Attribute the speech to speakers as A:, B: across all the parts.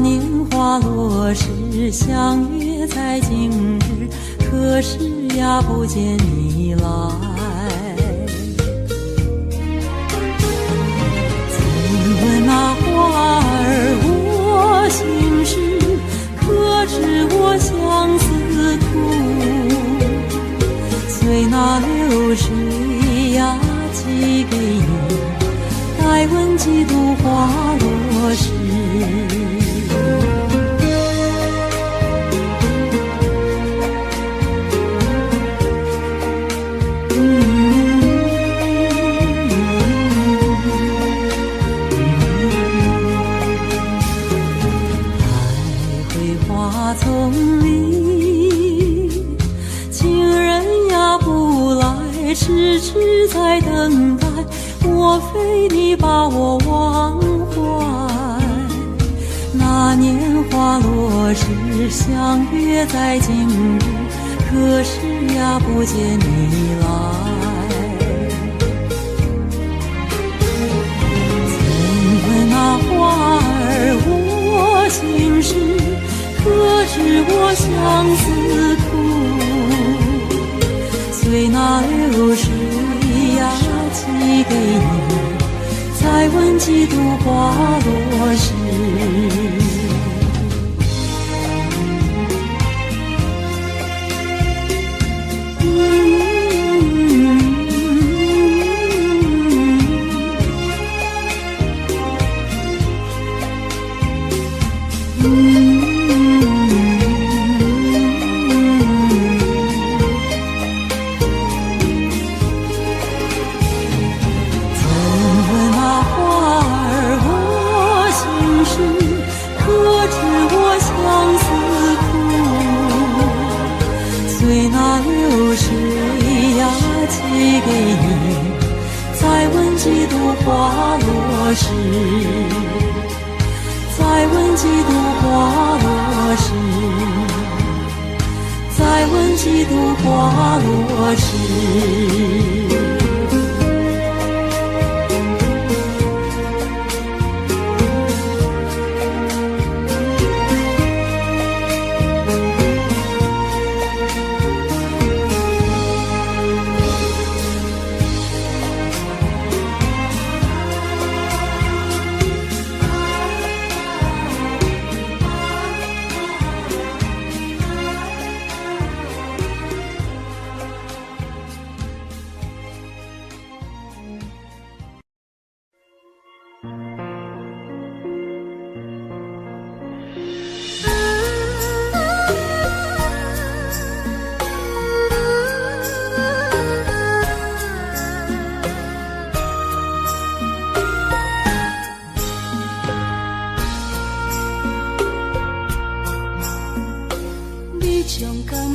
A: 那年花落时，相约在今日，可是呀不见你来。曾问那花儿我心事，可知我相思苦？随那流水呀寄给你，待问几度花落时。丛里，情人呀不来，痴痴在等待，莫非你把我忘怀？那年花落时，相约在今日，可是呀不见你来。曾问那花儿我心事，可知我相思苦？随那流水呀寄给你，再问几度花落时。随那流水呀寄给你，再问几度花落时，再问几度花落时，再问几度花落时。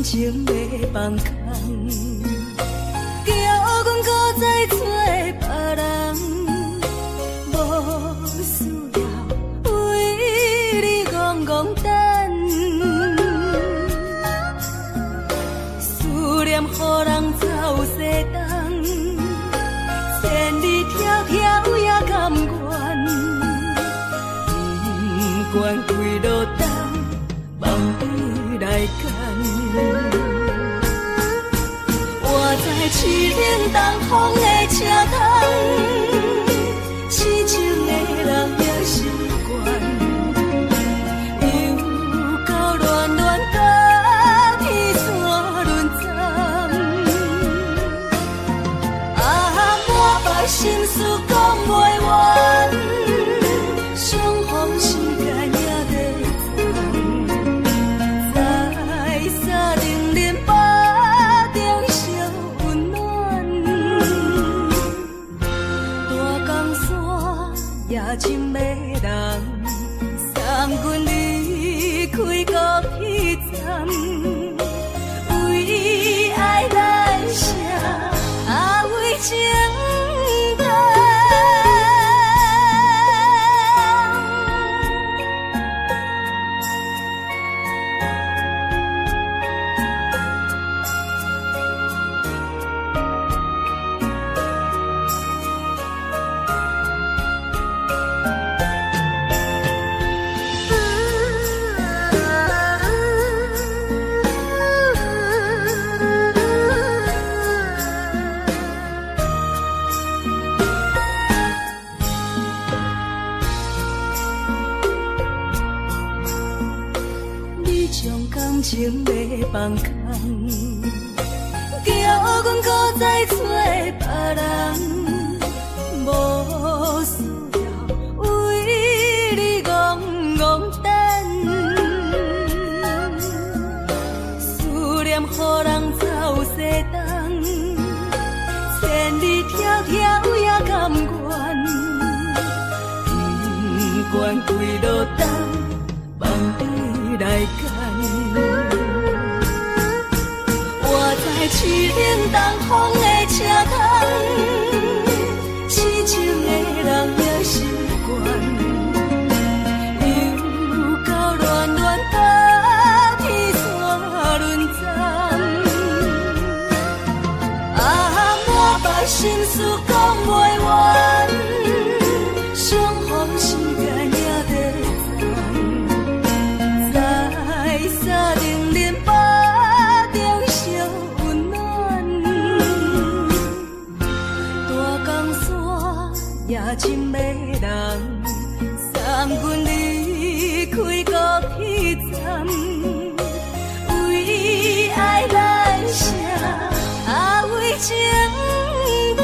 B: 情袂放空，叫阮搁再找别人，无需要为你戆戆等，思念予人走西东，千里迢迢也甘愿，不管几路东，梦归来干。我在痴冷东风的车头，痴情的人也习惯，又到乱乱甲天山轮站。啊，满腹心事讲袂完，相逢时间也在藏，在山顶林北中烧温暖。将感情要放空，叫阮搁再找别人，无需要为你戆戆等，思念予人走西东，千里迢迢也甘愿，不管归路东，望你来干。我在去冷东风的车窗，痴情的人也习惯，又到乱乱甲天线轮转。啊，满腹心事讲袂完，相逢时间也在长，在沙定林巴中烧温暖，大江山也真迷人，送阮离开高铁站，为爱来写为情淡。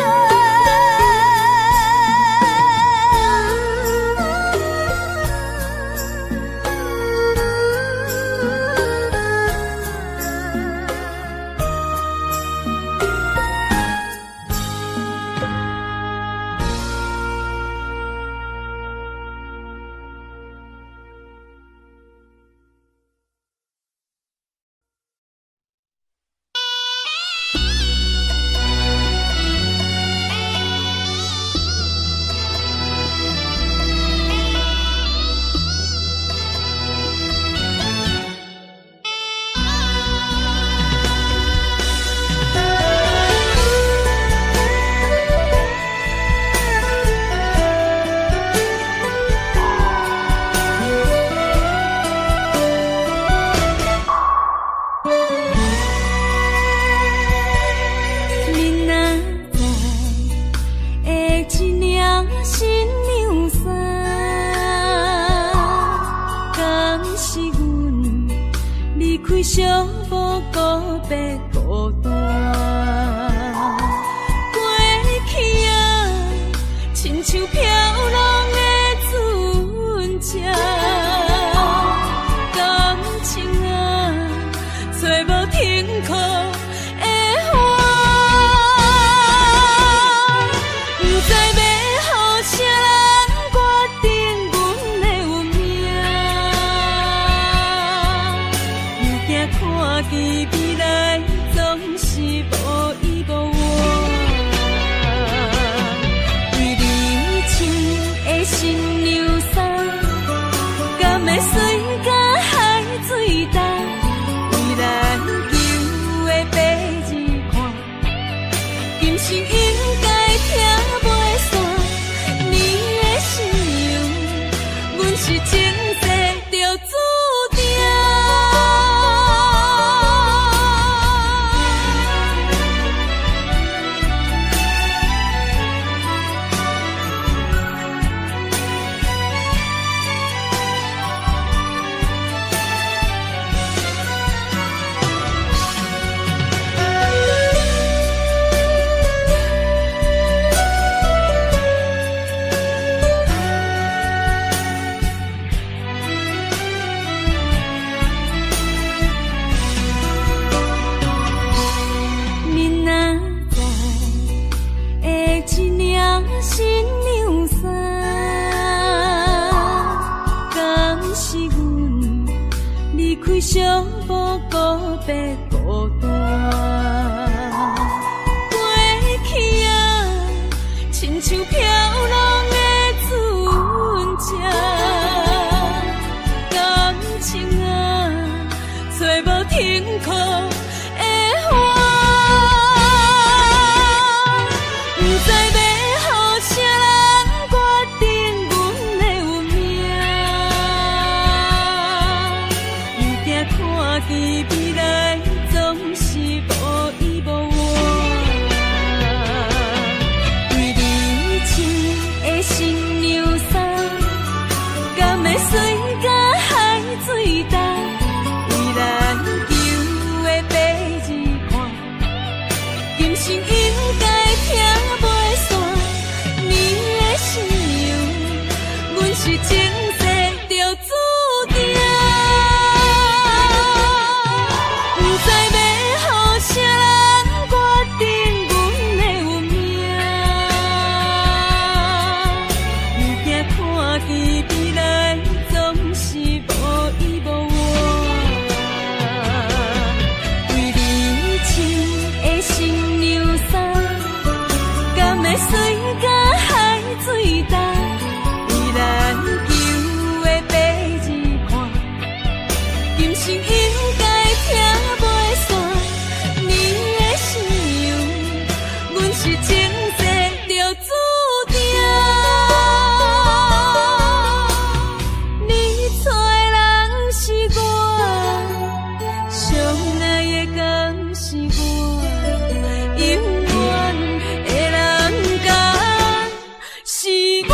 B: 小无告别孤单，过去啊，亲像飘浪的船只，感情啊，找无停靠的花，不知要予啥人决定阮的运命。看见未来总是无依无我，为你穿的新娘衫，敢会随甲海水重？为咱求的白日看，今生应该听袂散。你的信用，阮是前世就注定。新娘衫，敢是阮离开小无告别孤单？过去啊，亲像飘浪的船只，感情啊，找无停靠的花，不知要啥人决定阮的运命，又惊看见未来伊未来总是无依无我，为你穿的新娘衫，敢会水甲海水干？为咱求的白日看，今生应该听袂散。你的信用，阮是前世就注定。你找的人是我，相爱的更是我，永远的人甲是我。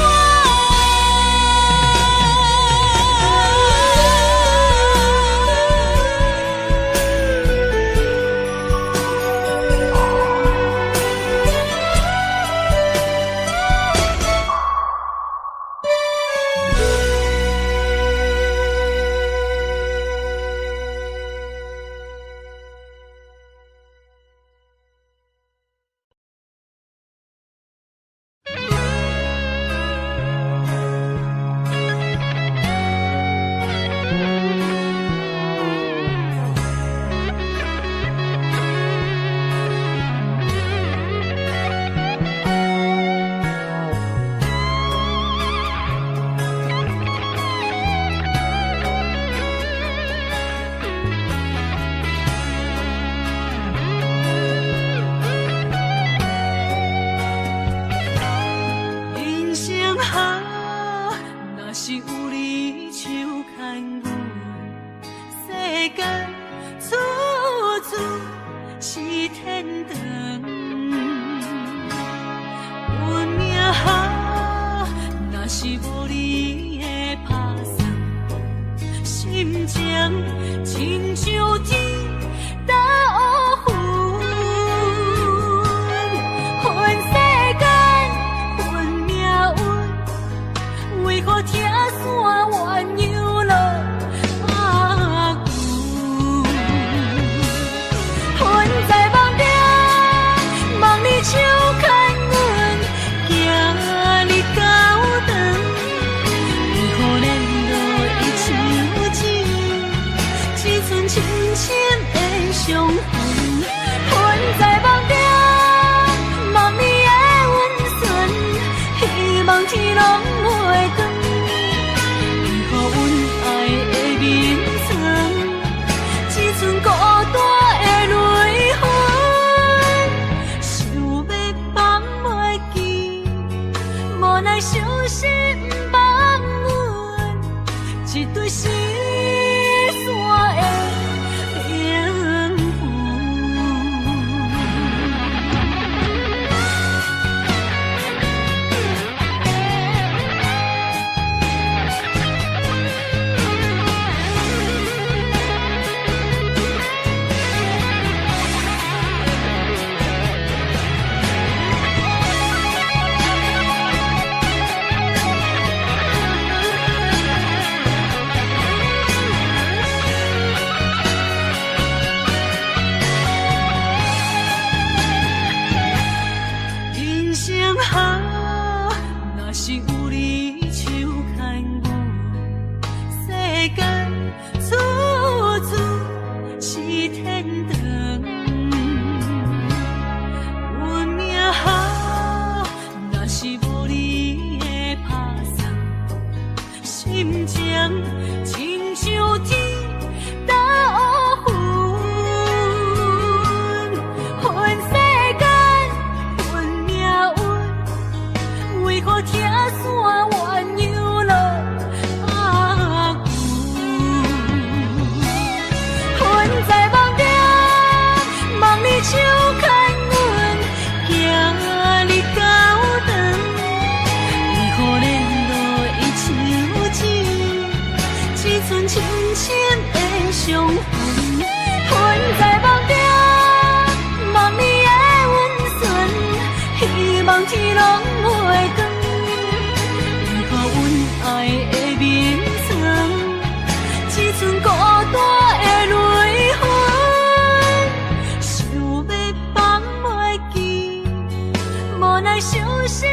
A: 小心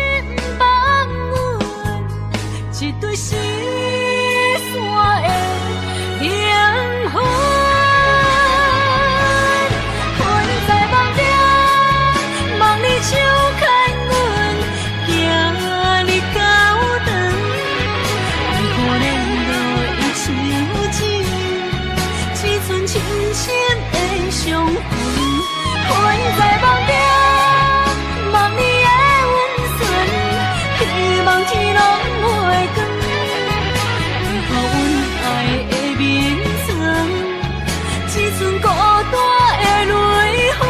A: 放阮一对心。
B: 山的灵魂。魂在梦中，梦里手牵阮，行你到长。为可怜落伊手指，只剩深深的伤痕。魂在梦中，梦里的温存，希望天拢袂光。为何阮爱的眠床，只剩孤单的泪痕？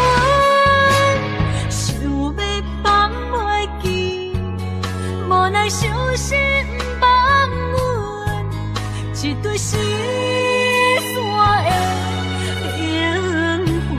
B: 想要放袂记，无奈伤心放阮，一对失散的灵魂。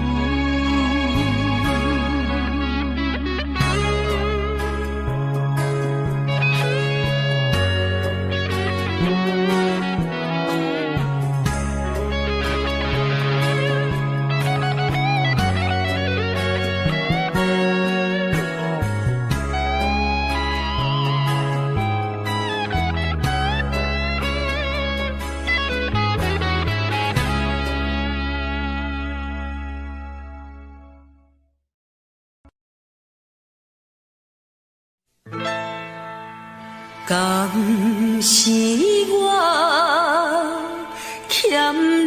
A: 敢是我欠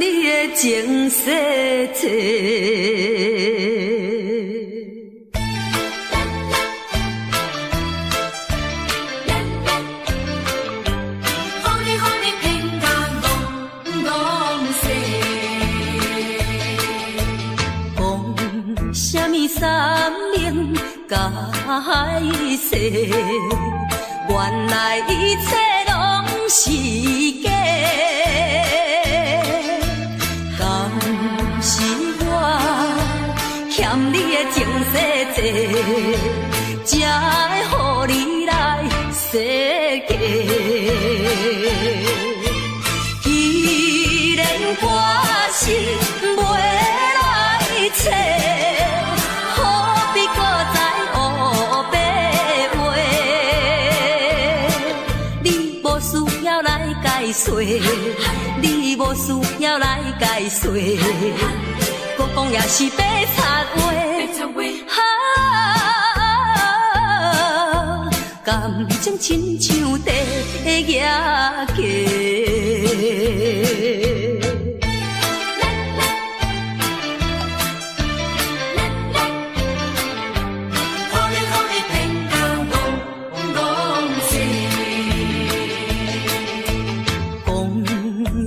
A: 你的情世债？什么三明解释？原来一切拢是假。敢是我欠你的情世债，才会予你来世界？既然我是袂来找。你无需要来解说，搁讲也是白插话。感情亲像地野鸡。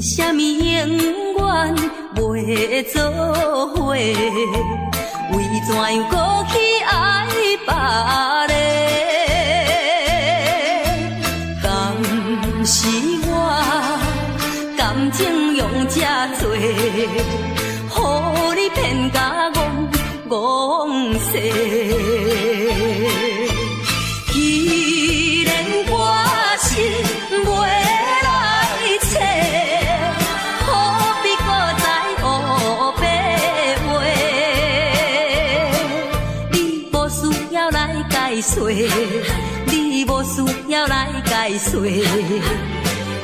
A: 什么永远袂做伙？为怎样搁去爱别个？敢是我感情用这多，予你骗甲戆世？既然我是袂你无需要来解说，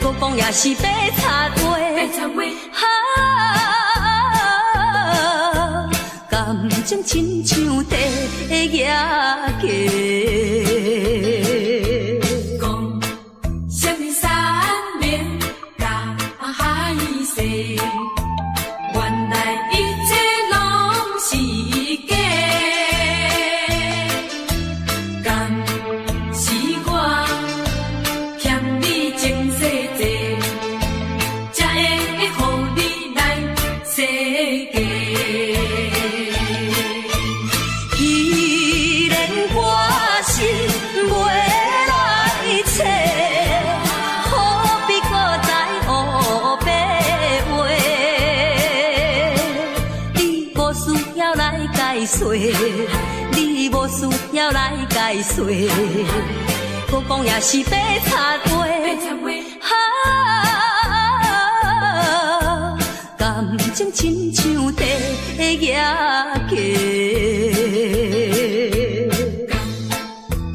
A: 搁讲也是白插话。感情亲像地野鸡。
B: 讲什么三明甲海誓，原来一切拢是假。你无需要来解说，搁讲也是白插话。感情亲像地野鸡。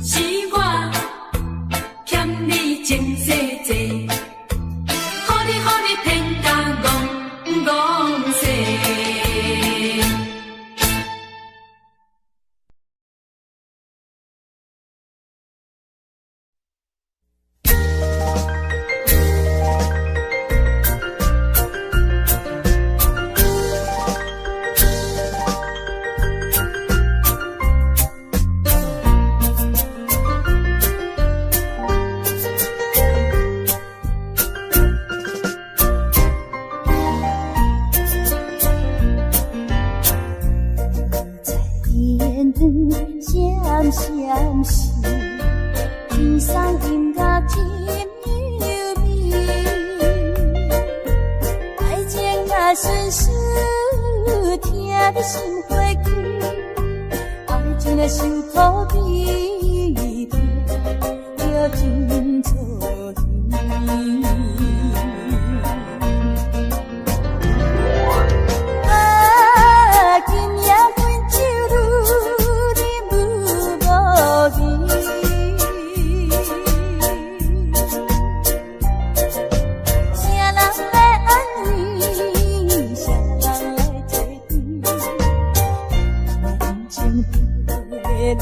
B: 是我欠你情世债。顺事，听得心花开，爱情的伤土味，着真错甜。啊，今夜阮酒愈啉愈无味。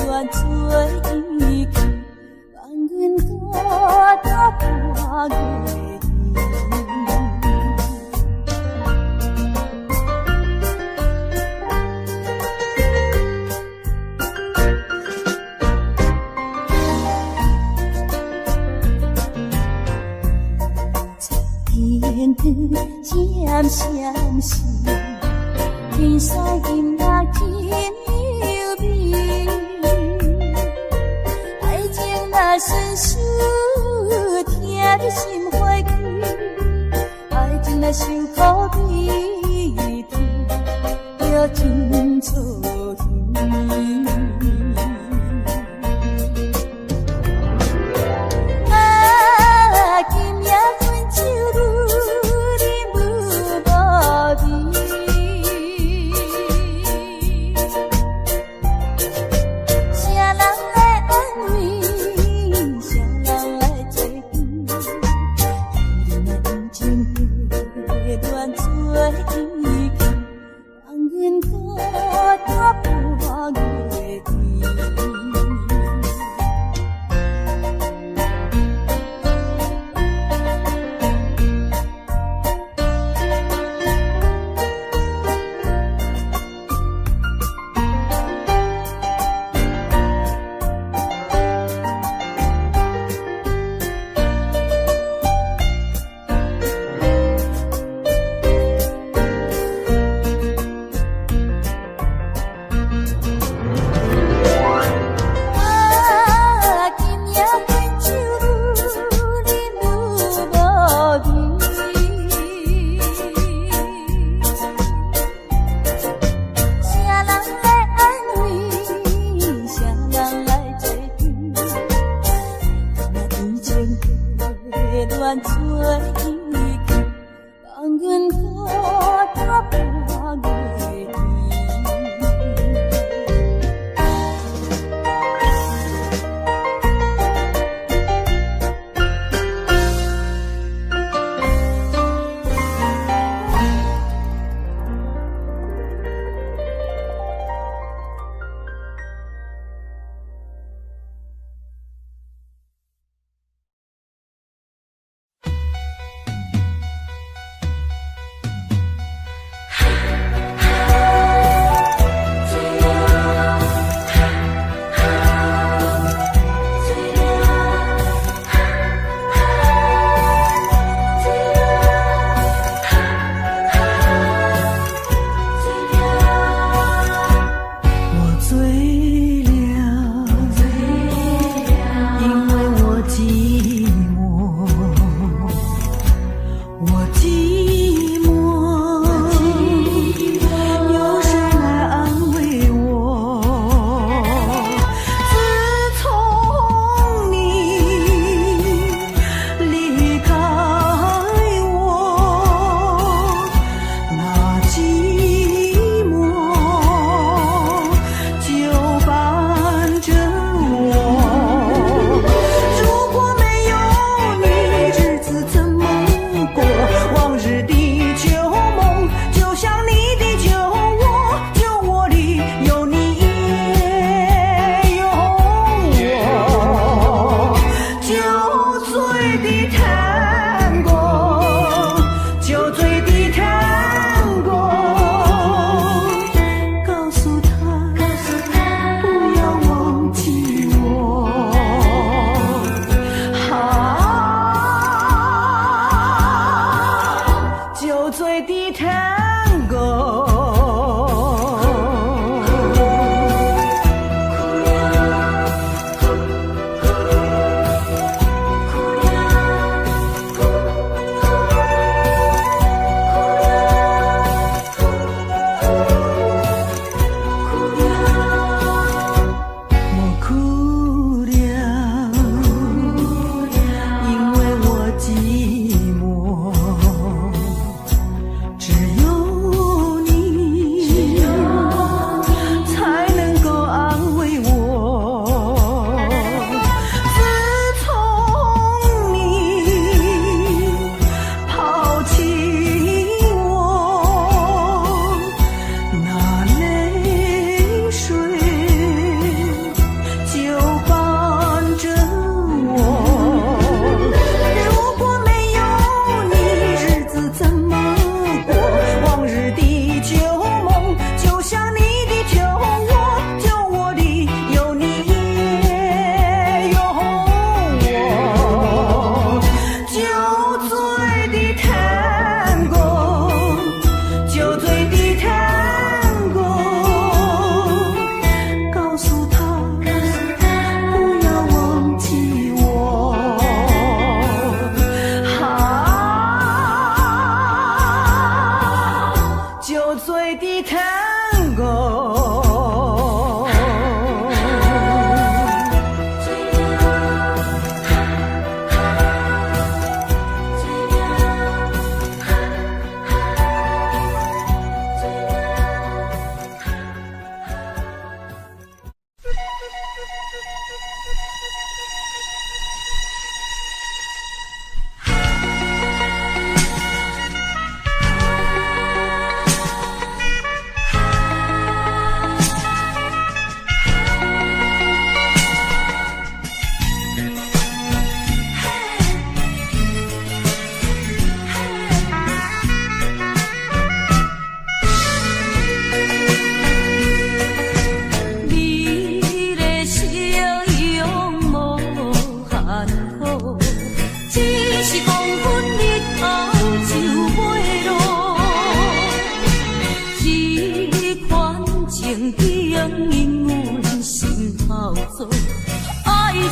B: 乱做意气，放阮大大破月天光闪闪时，天山金拉天。顺事，听得心花开，爱情若伤苦味，着真错甜。啊，今夜阮酒愈啉愈无味。乱做意气，放阮大大破月天。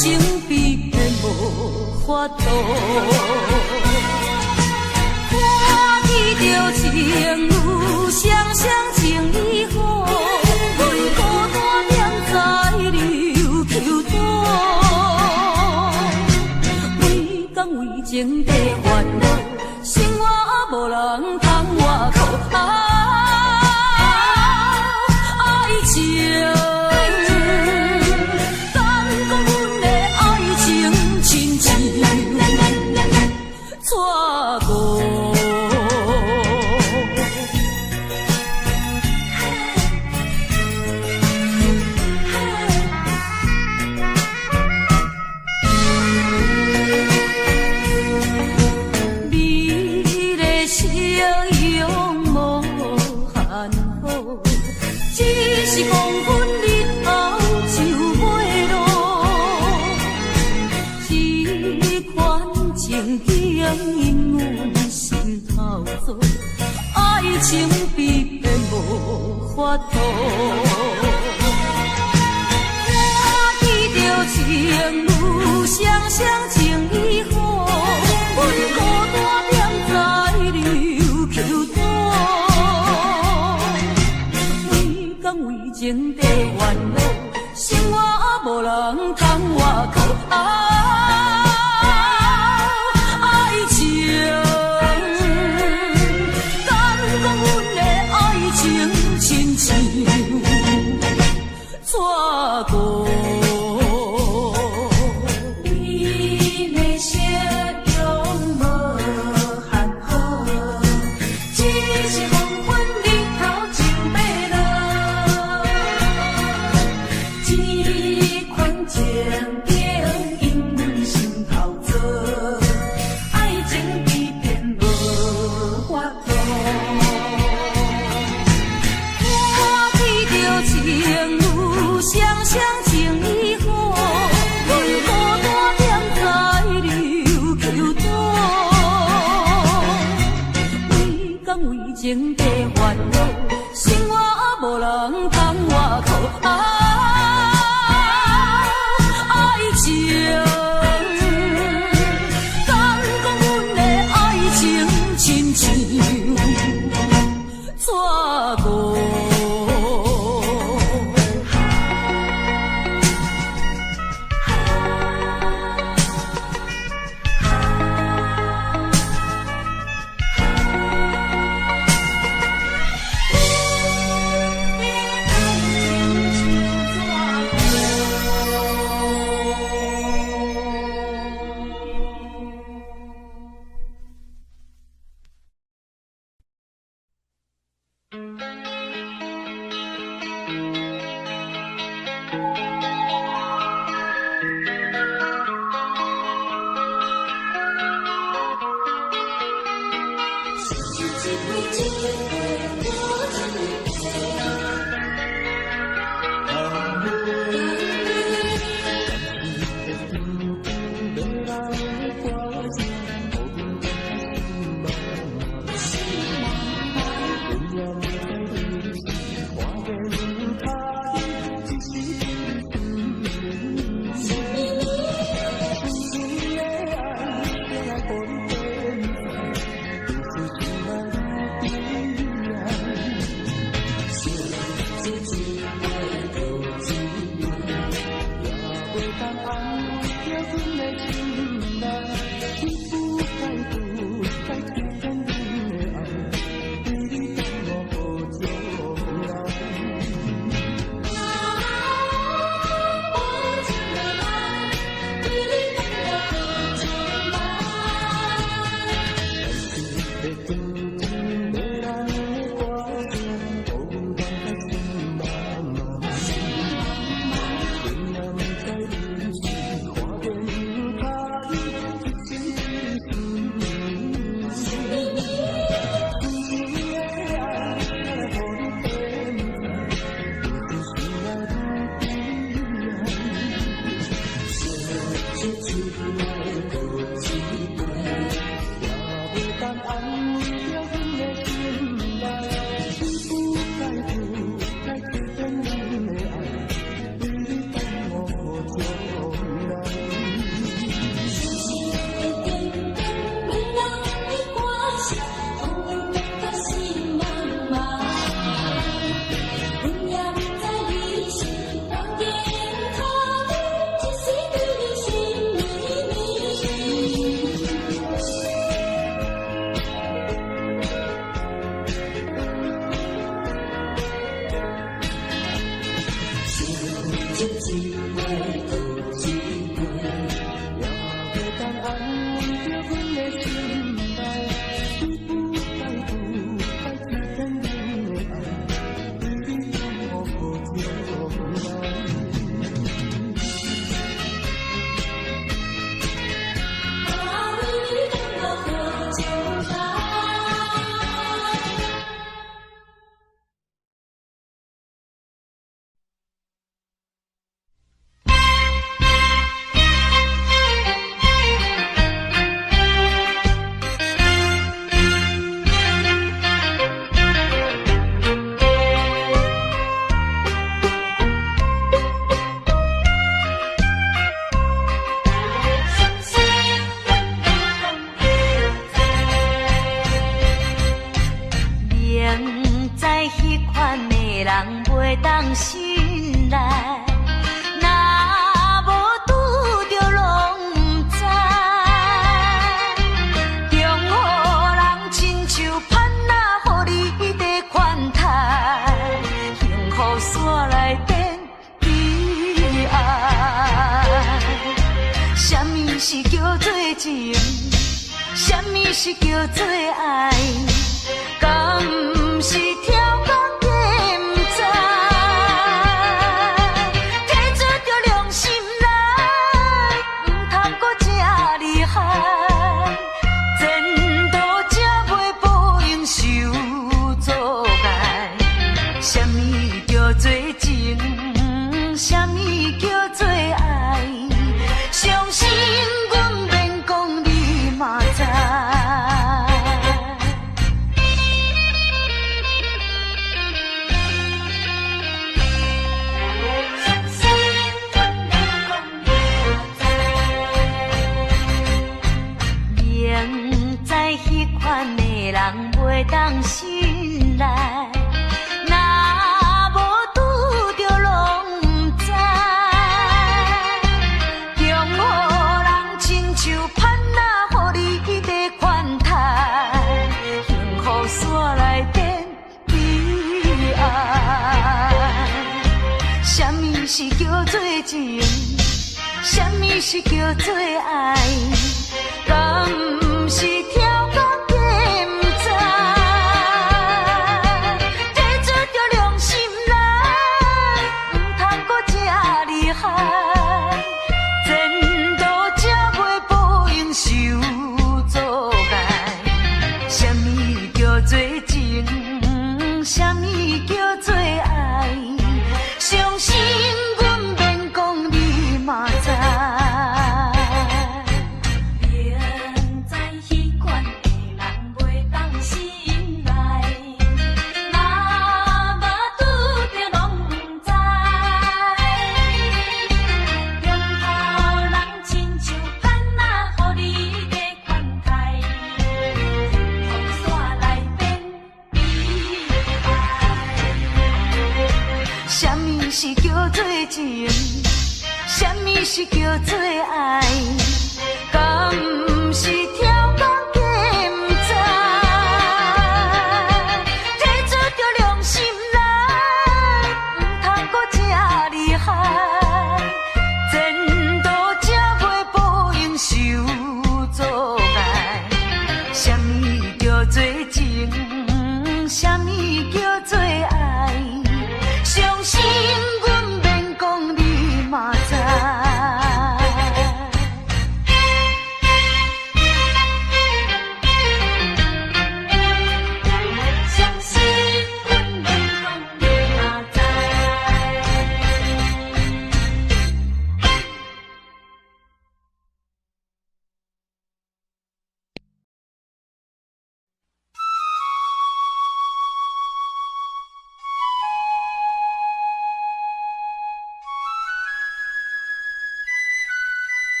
A: 情比骗无法度。看见着情侣双双情意好，阮孤单踮在琉球岛，每天为情地烦恼，生活无人通外靠。爱情，敢讲阮的爱情亲像错过。是黄昏日头就袂落，这款情景因阮心头做，爱情比骗无法度。看见着情侣双双情意好，阮孤单踮在琉球岛。为情地烦恼，生活无人通外靠。爱情，敢讲阮的爱情亲像错过。你的笑容无限好，只是黄昏日头就要落。这款情景因阮心头做，爱情比骗无法度。看见着情侣双双情意好，阮孤单踮在琉球岛，每天为情地烦恼，生活无人通外靠。爱情，敢讲阮的爱情亲像错过。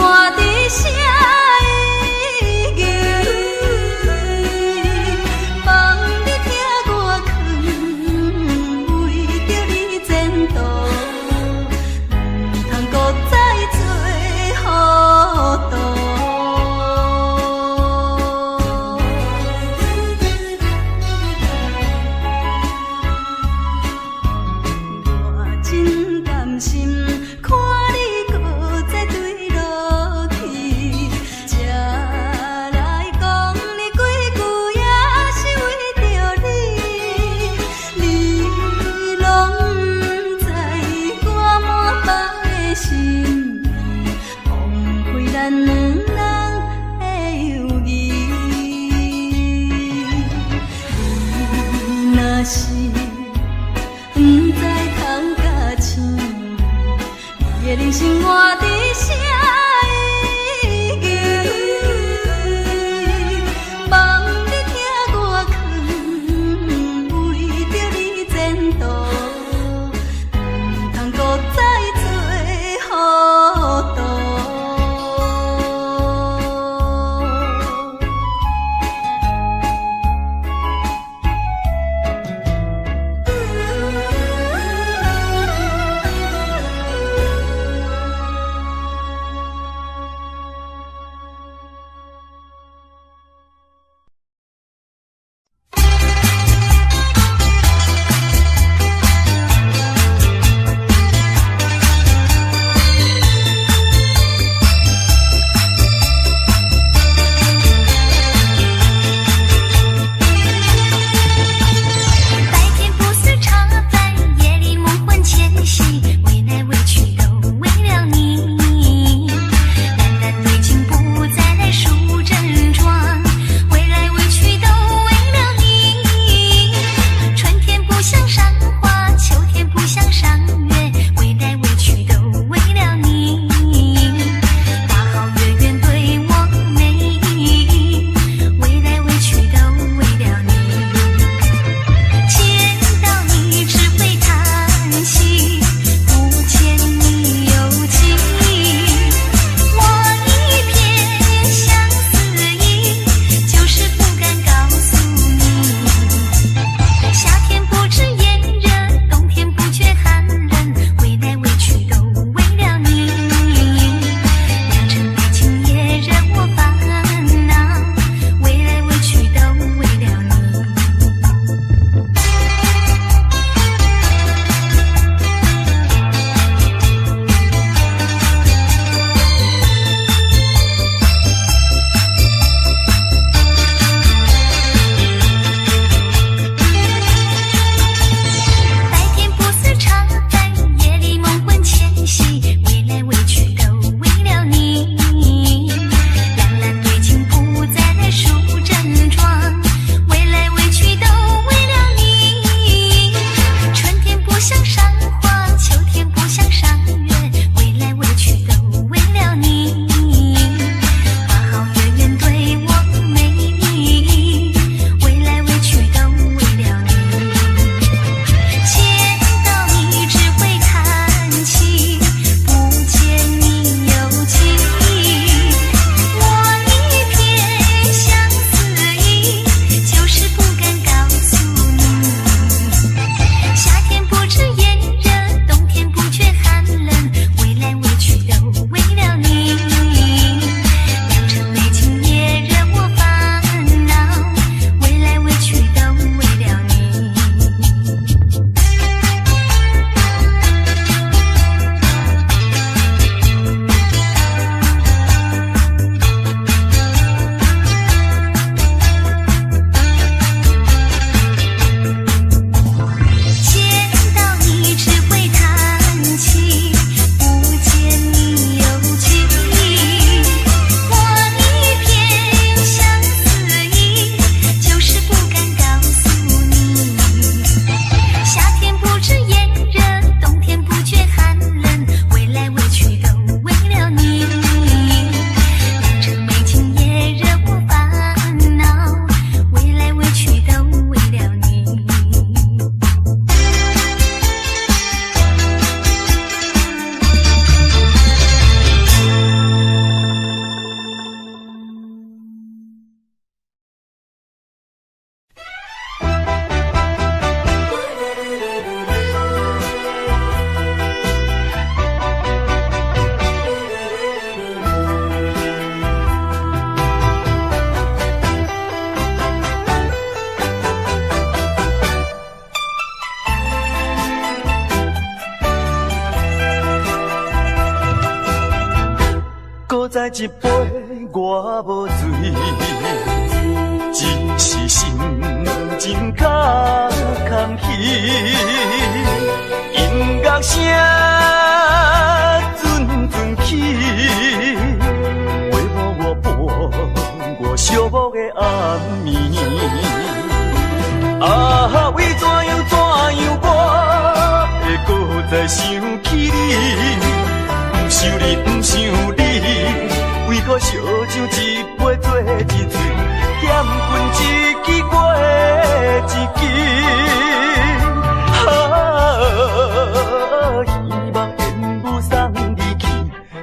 B: 活在啥会记？放你听我劝，为着你前途，唔通搁再做糊涂。我真甘心看你搁再对落去，才来讲你几句，也是为着你。你拢不知我满腹的心意，枉费咱两人的友谊。你若是不知通甲醒，你的人生活在啥会记？望你听我劝，为着你前途，唔通搁再做糊涂。
C: 一杯我无醉，只是心情较空虚。音乐声阵阵起，陪伴我度过寂寞的暗暝。啊，为怎样我会搁再想起你？不想你，不想你，为何烧酒一杯做一醉，嫌困一支过一支。啊，希望烟雾送你去，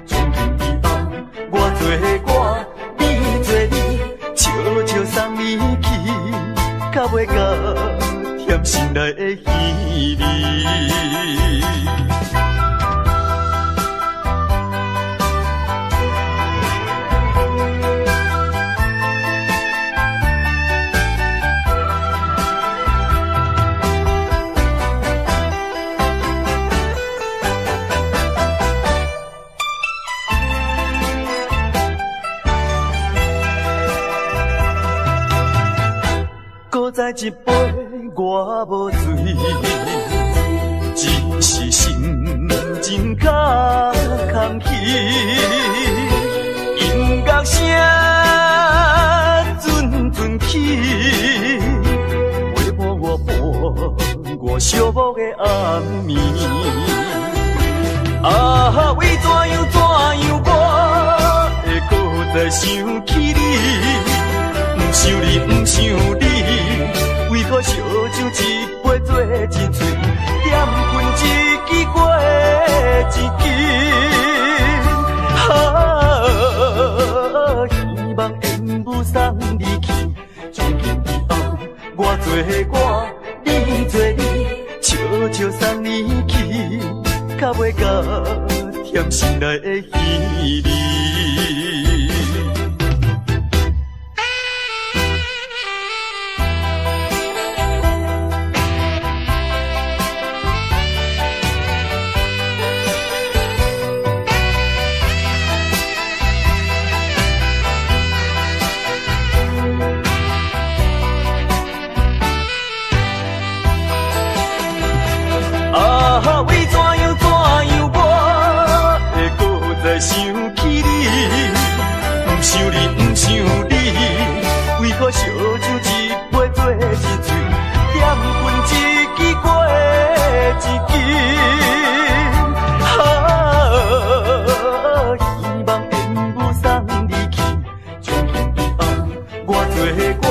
C: 从今以后我做我，你做你，悄悄送你去，到尾到甜心内的稀微。再一杯我无醉，只是心情较空虚。音乐声阵阵起，陪伴我度过寂寞的暗暝。啊，为怎样我会搁再想起你？不想你，不想你，为何烧酒一杯做一醉，点困一支过一支。啊，希望烟雾送你去，从今以后我做我，你做你，悄悄送你去，到尾到甜心内的稀微。想起你，不想你，不想你，为何烧酒一杯做一醉，点困一支过一支。啊，希望烟雾送你去，从今以后我做我，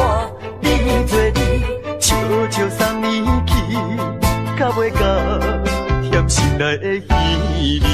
C: 你做你，悄悄送你去，到尾到甜心内的稀微。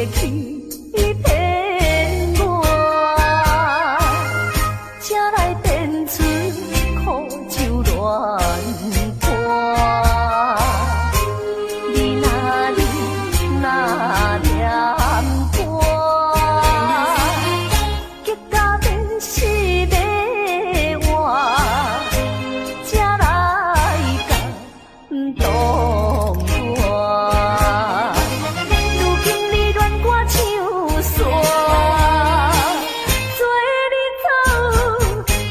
B: 去骗我，才来变出苦酒乱歌。你哪里那念歌，结果变是要我，才来甲动我。如今你恋我唱山，做你走，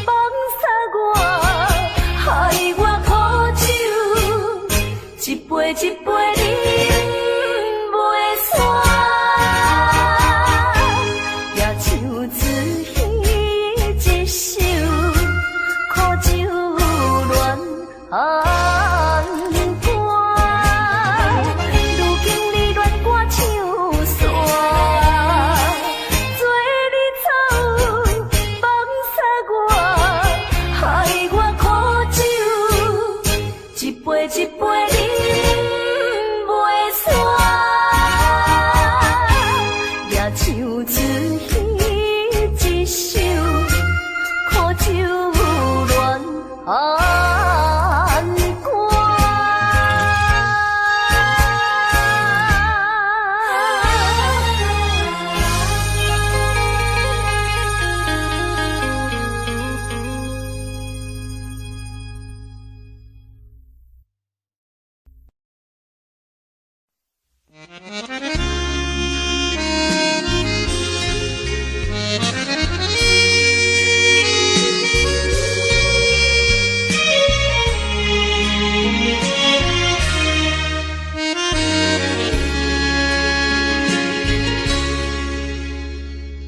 B: 放撒我，害我苦酒，一杯一杯饮袂煞，也像自戏一首苦酒乱歌。如今你恋我唱山，做你走，放撒我，害我苦酒，一杯一杯饮袂煞，也像自戏一首苦酒乱歌。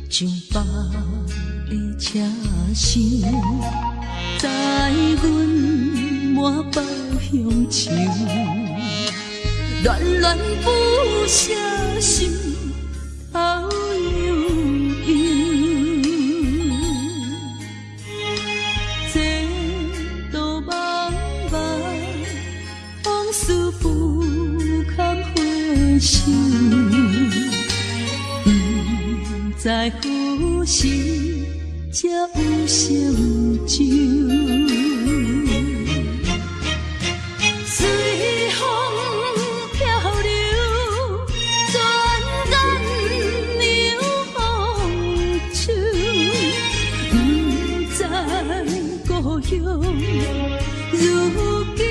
A: 上北的车声，载阮满北乡愁，恋恋不舍心头悠悠。这道茫茫往事不堪回首。在何时才有成就？随风漂流，转眼流风手。不知故乡，如今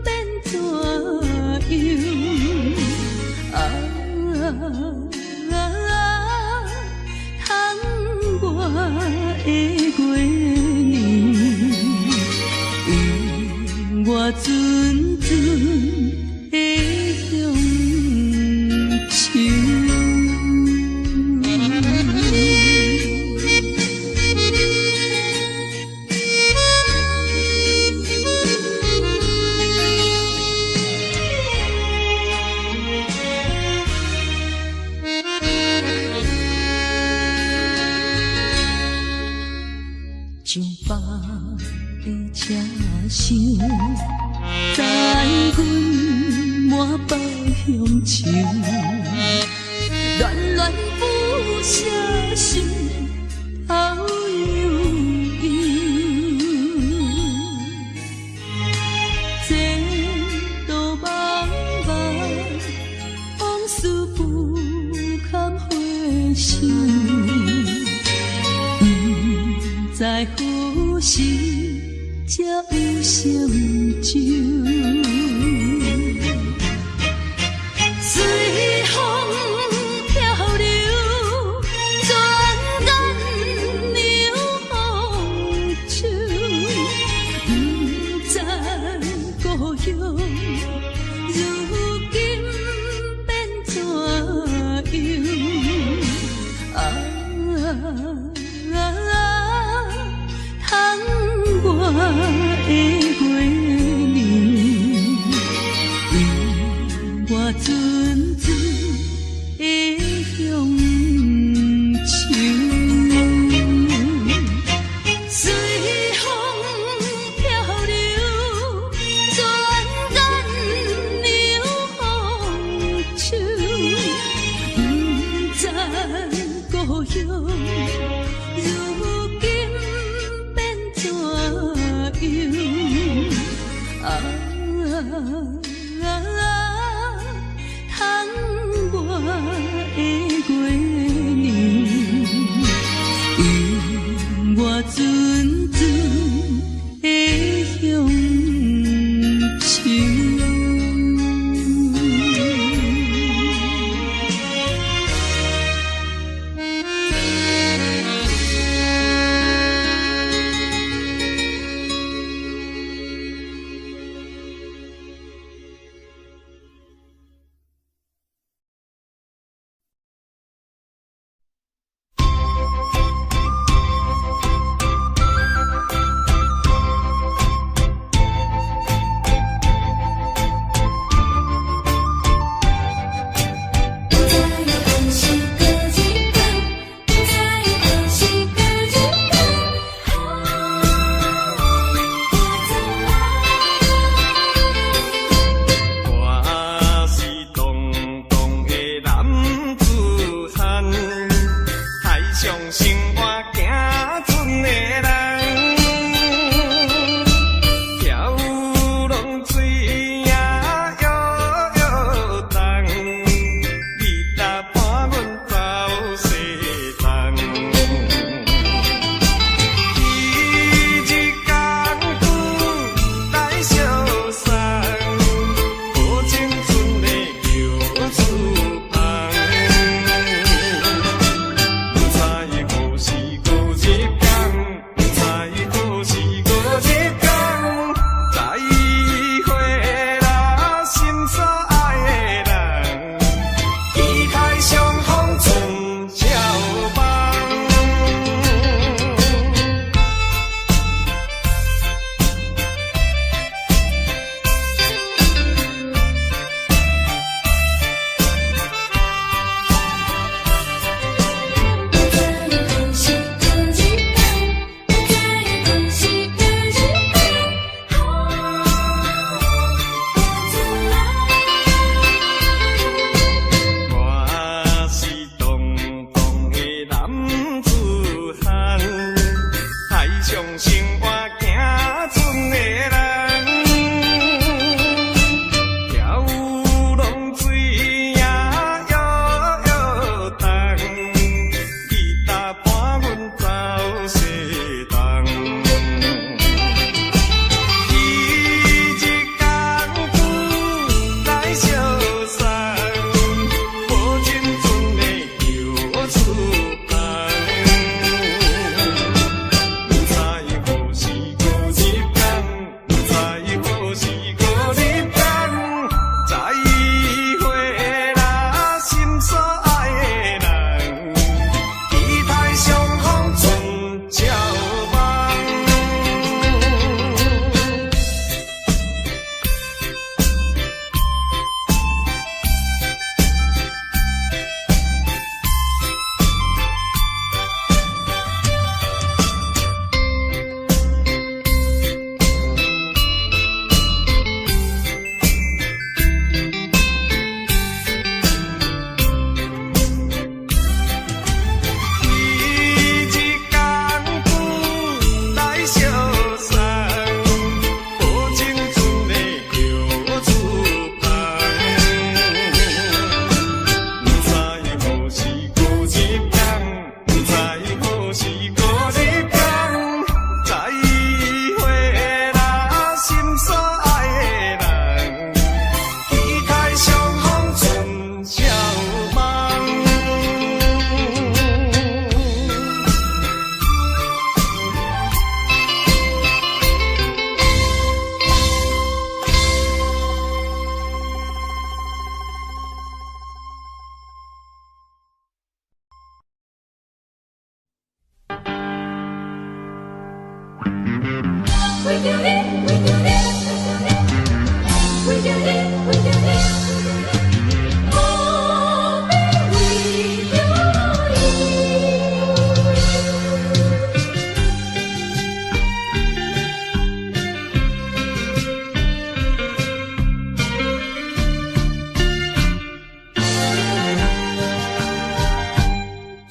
A: 变怎样？的月圆，我阵阵的乡愁。上北的车声，载阮满北乡愁，恋恋不舍心头悠悠。这道茫茫往事不堪回首。在何时才有成就？随风漂流，转眼流风手。不知故乡，如今变怎样？我的月圆，强，如今变怎样？窗外的月亮，由我阵阵的乡愁。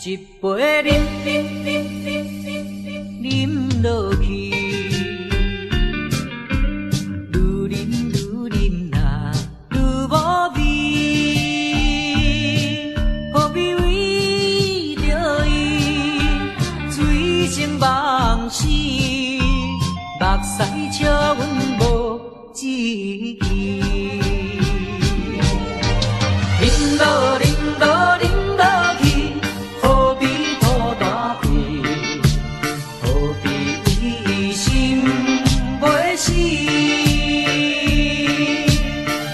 B: 一杯饮落去，愈饮呐愈无味，何必为着伊醉生梦死？目屎笑阮无志气，饮落去，何必吐大气？何必为心袂死？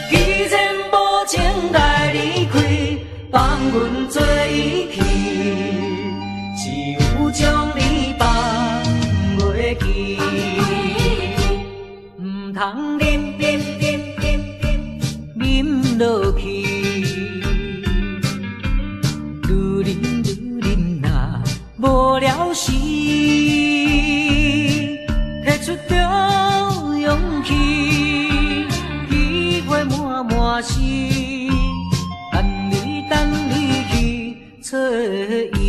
B: 既然无情来离开，放阮做伊去，只有将你放袂记。唔通饮落去，愈饮呐无聊时，摕出着勇气，机会满是，等你去找伊。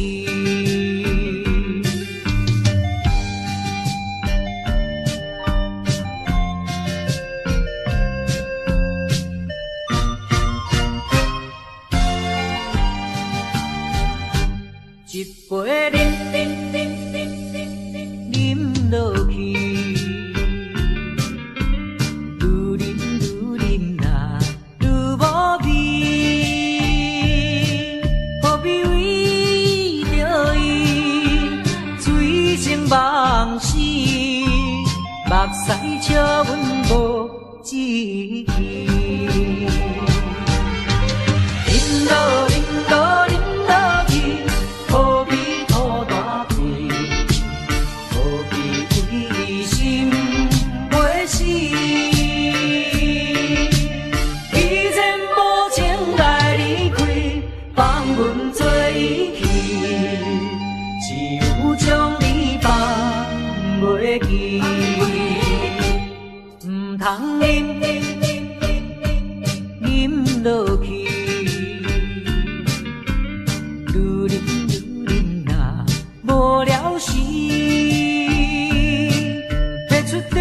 B: 一杯饮落去，愈饮呐愈无味，何必为着伊醉生梦死？目屎笑阮无志气，饮落去。何必吐大气？何必为心袂死？既然无情来离开，放阮做伊去，只有将你放袂记。唔通饮落去。无聊时，摕出着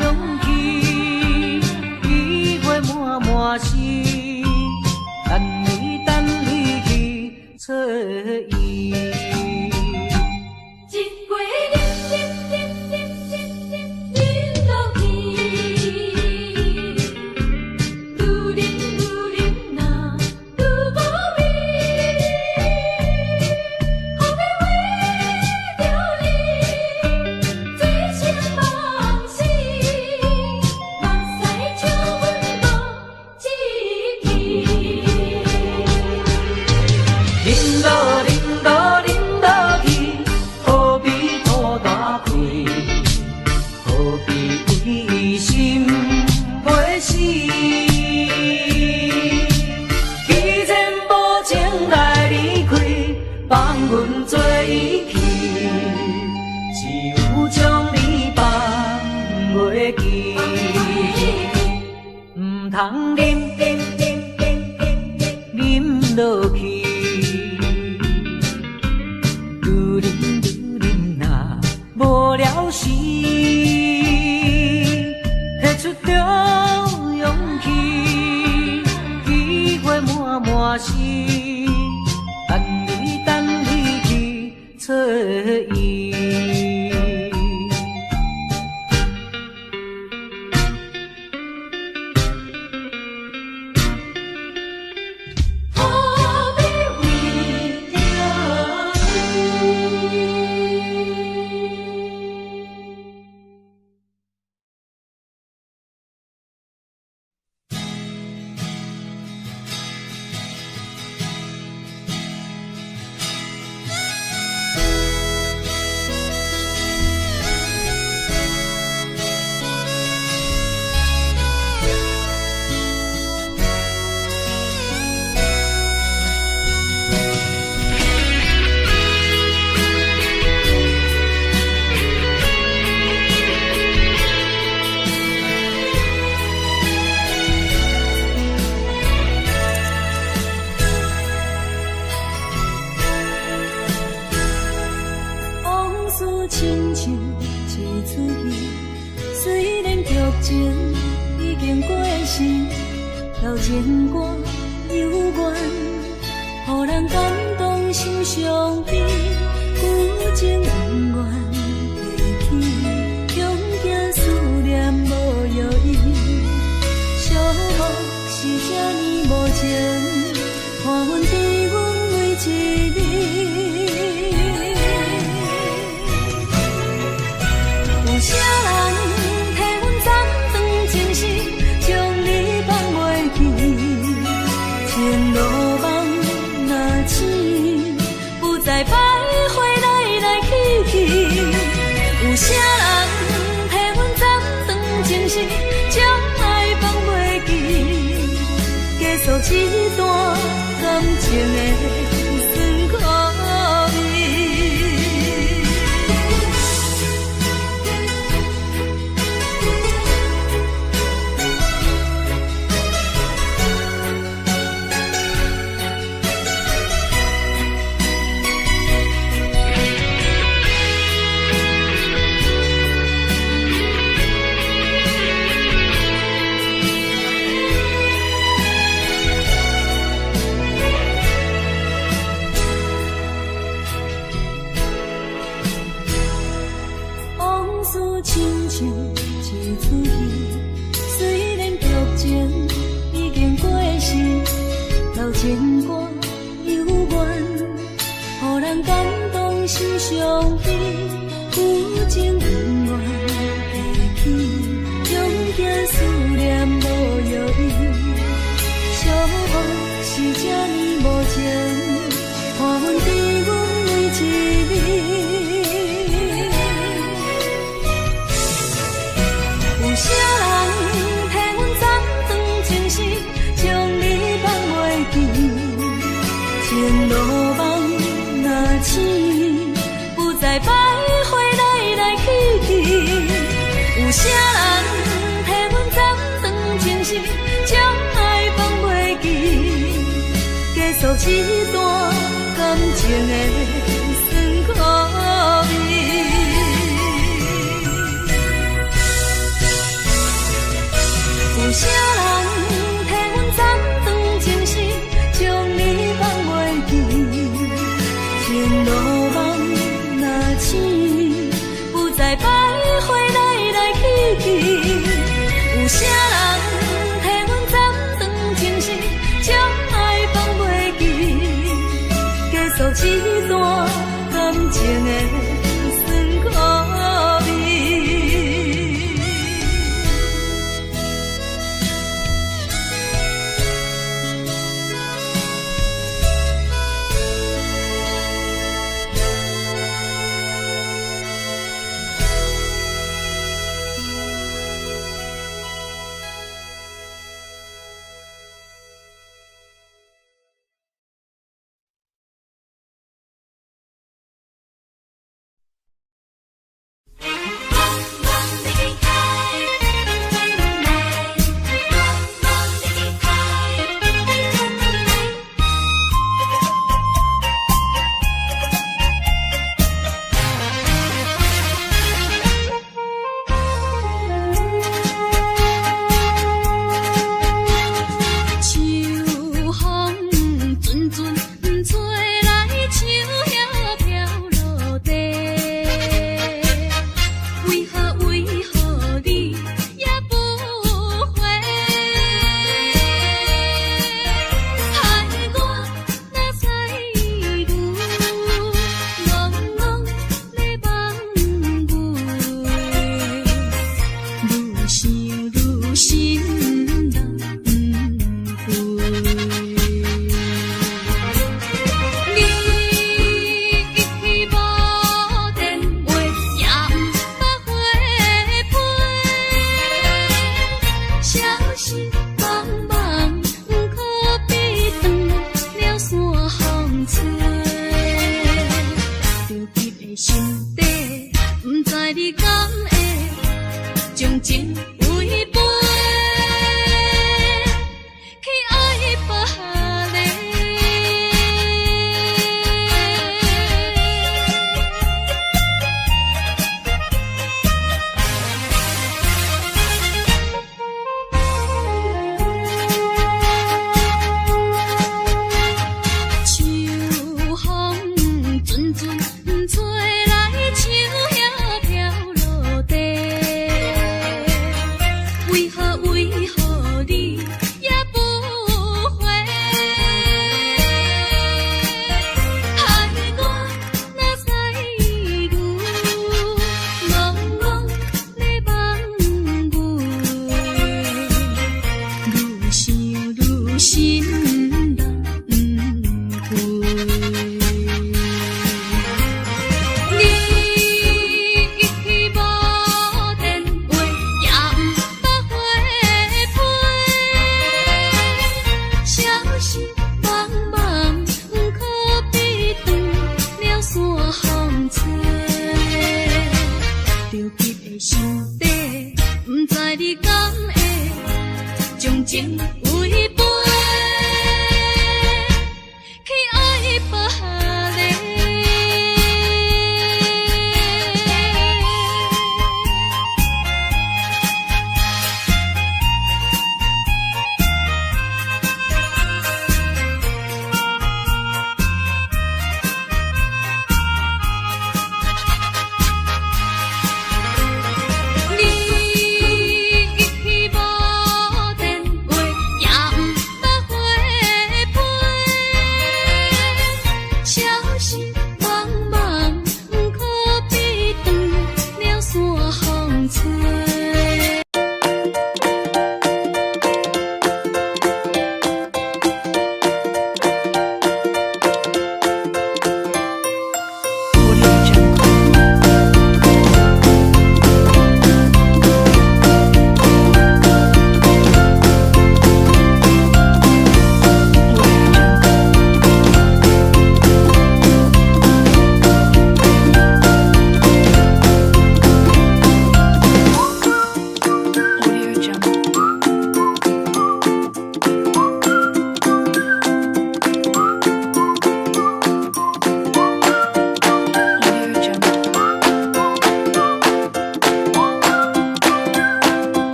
B: 勇气，机会满是，等你去找伊。
A: 一杯饮落去，愈饮呐愈无味。阮做伊去，只有将你放袂记。唔通饮落去，愈饮呐无聊时，摕出着勇气，机会满是。找伊。何必为是老情歌幽怨，予人感动心伤悲，旧情永远记起，强行思念无药医，寂寞是这呢无情，看阮伫阮每一日。有啥人替阮斩断情丝，将你放袂记？前路梦若醒，不再徘徊来来去去。有啥人替阮斩断情丝，将爱放袂记？结束这段感情的酸苦味。往事亲像一出戏，虽然剧情已经过时，老情歌幽怨，予人感动心伤悲，旧情永远记起，强行思念无药医，寂寞是这呢无情，看阮伫阮每一日。有啥人替阮斩断情丝，将你放袂记？前路梦若醒，不再徘徊来来去去。有啥人替阮斩断情丝，将爱放袂记？结束这段感情的酸苦味。有啥人替阮斩断情丝，将你放袂记？前路梦若醒，不再徘徊来来去去。有啥人替阮斩断情丝，将爱放袂记？结束这段感情的。
B: 保护。